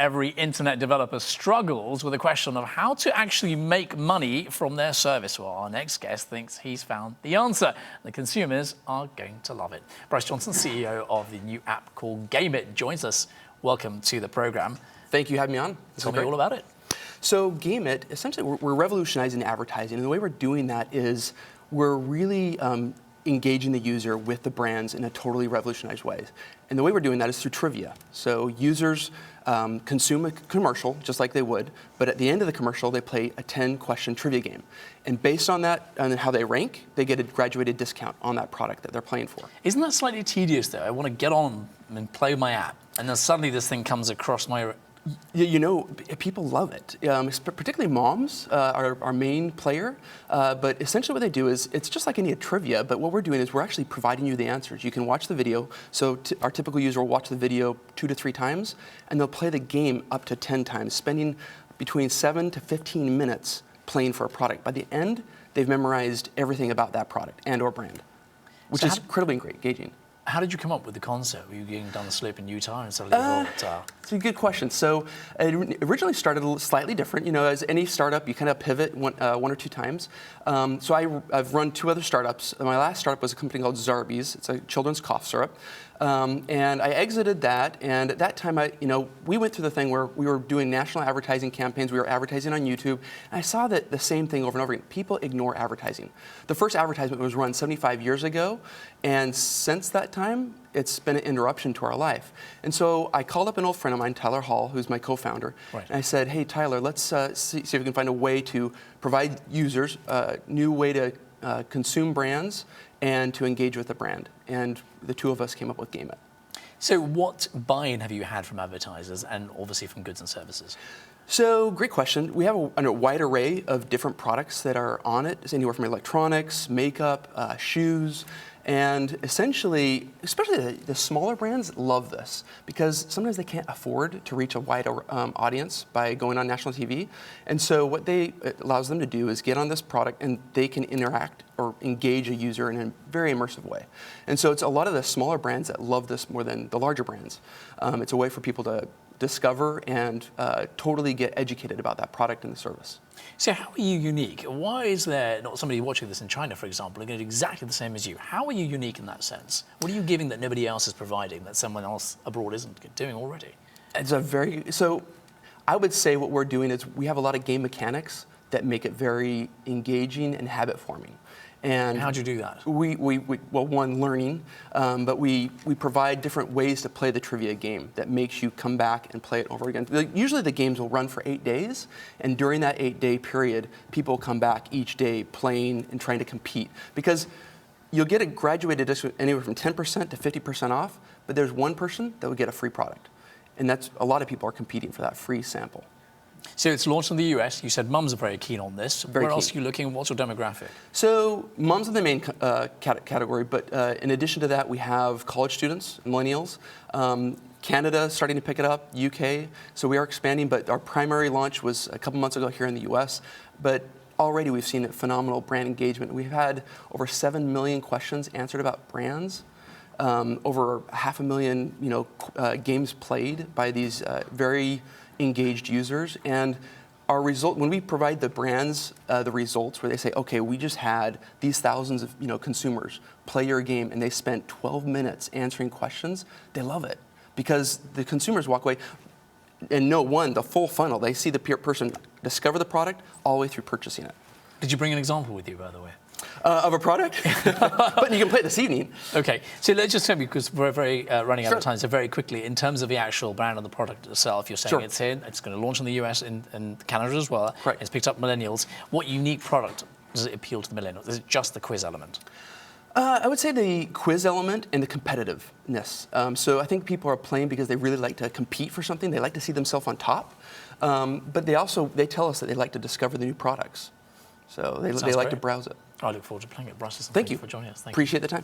Every internet developer struggles with the question of how to actually make money from their service. Well, our next guest thinks he's found the answer. The consumers are going to love it. Bryce Johnson, CEO of the new app called Gameit, joins us. Welcome to the program. Thank you for having me on. Tell me all about it. So Gameit, essentially, we're revolutionizing advertising. And the way we're doing that is we're really engaging the user with the brands in a totally revolutionized way. And the way we're doing that is through trivia. So users consume a commercial just like they would, but at the end of the commercial, they play a 10-question trivia game. And based on that and how they rank, they get a graduated discount on that product that they're playing for. Isn't that slightly tedious, though? I want to get on and play my app, and then suddenly this thing comes across my... You know, people love it, particularly moms are our main player. But essentially what they do is, it's just like any trivia, but what we're doing is we're actually providing you the answers. You can watch the video. So our typical user will watch the video 2 to 3 times, and they'll play the game up to 10 times, spending between 7 to 15 minutes playing for a product. By the end, they've memorized everything about that product and or brand, which is incredibly engaging. How did you come up with the concept? Were you going down the slope in Utah and suddenly thought... It's a good question. So it originally started slightly different. You know, as any startup, you kind of pivot one or two times. So I've run 2 other startups. My last startup was a company called Zarbee's. It's a children's cough syrup. And I exited that, and at that time, we went through the thing where we were doing national advertising campaigns. We were advertising on YouTube, and I saw that the same thing over and over again. People ignore advertising. The first advertisement was run 75 years ago, and since that time, it's been an interruption to our life. And so I called up an old friend of mine, Tyler Hall, who's my co-founder, and I said, hey, Tyler, let's see if we can find a way to provide users a new way to consume brands and to engage with the brand. And the 2 of us came up with Gameit. So what buy-in have you had from advertisers and obviously from goods and services? So great question. We have a wide array of different products that are on it. It's anywhere from electronics, makeup, shoes. And essentially, especially the smaller brands love this because sometimes they can't afford to reach a wider audience by going on national TV. And so what it allows them to do is get on this product and they can interact or engage a user in a very immersive way. And so it's a lot of the smaller brands that love this more than the larger brands. It's a way for people to discover and totally get educated about that product and the service. So how are you unique? Why is there not somebody watching this in China, for example, going to do exactly the same as you? How are you unique in that sense? What are you giving that nobody else is providing, that someone else abroad isn't doing already? So I would say what we're doing is we have a lot of game mechanics that make it very engaging and habit-forming. And how'd you do that? Well, one, learning, but we provide different ways to play the trivia game that makes you come back and play it over again. Usually the games will run for 8 days, and during that 8-day period, people come back each day playing and trying to compete. Because you'll get a graduated discount anywhere from 10% to 50% off, but there's one person that would get a free product. And that's, a lot of people are competing for that free sample. So it's launched in the US. You said mums are very keen on this. Where else are you looking? What's your demographic? So mums are the main category, but in addition to that, we have college students, millennials. Canada starting to pick it up, UK. So we are expanding, but our primary launch was a couple months ago here in the US. But already we've seen a phenomenal brand engagement. We've had over 7 million questions answered about brands. Over 500,000 games played by these very engaged users. And our result, when we provide the brands the results where they say, okay, we just had these thousands of consumers play your game and they spent 12 minutes answering questions, they love it because the consumers walk away and know, one, the full funnel. They see the person discover the product all the way through purchasing it. Did you bring an example with you, by the way? Of a product, but you can play it this evening. Okay, so let's just tell me, because we're running out of time, so very quickly, in terms of the actual brand of the product itself, you're saying it's here, it's going to launch in the US and Canada as well. Correct. It's picked up millennials. What unique product does it appeal to the millennials? Is it just the quiz element? I would say the quiz element and the competitiveness. So I think people are playing because they really like to compete for something. They like to see themselves on top, but they tell us that they like to discover the new products. So they like to browse it. I look forward to playing it. Bryce, thank you for joining us. Appreciate the time.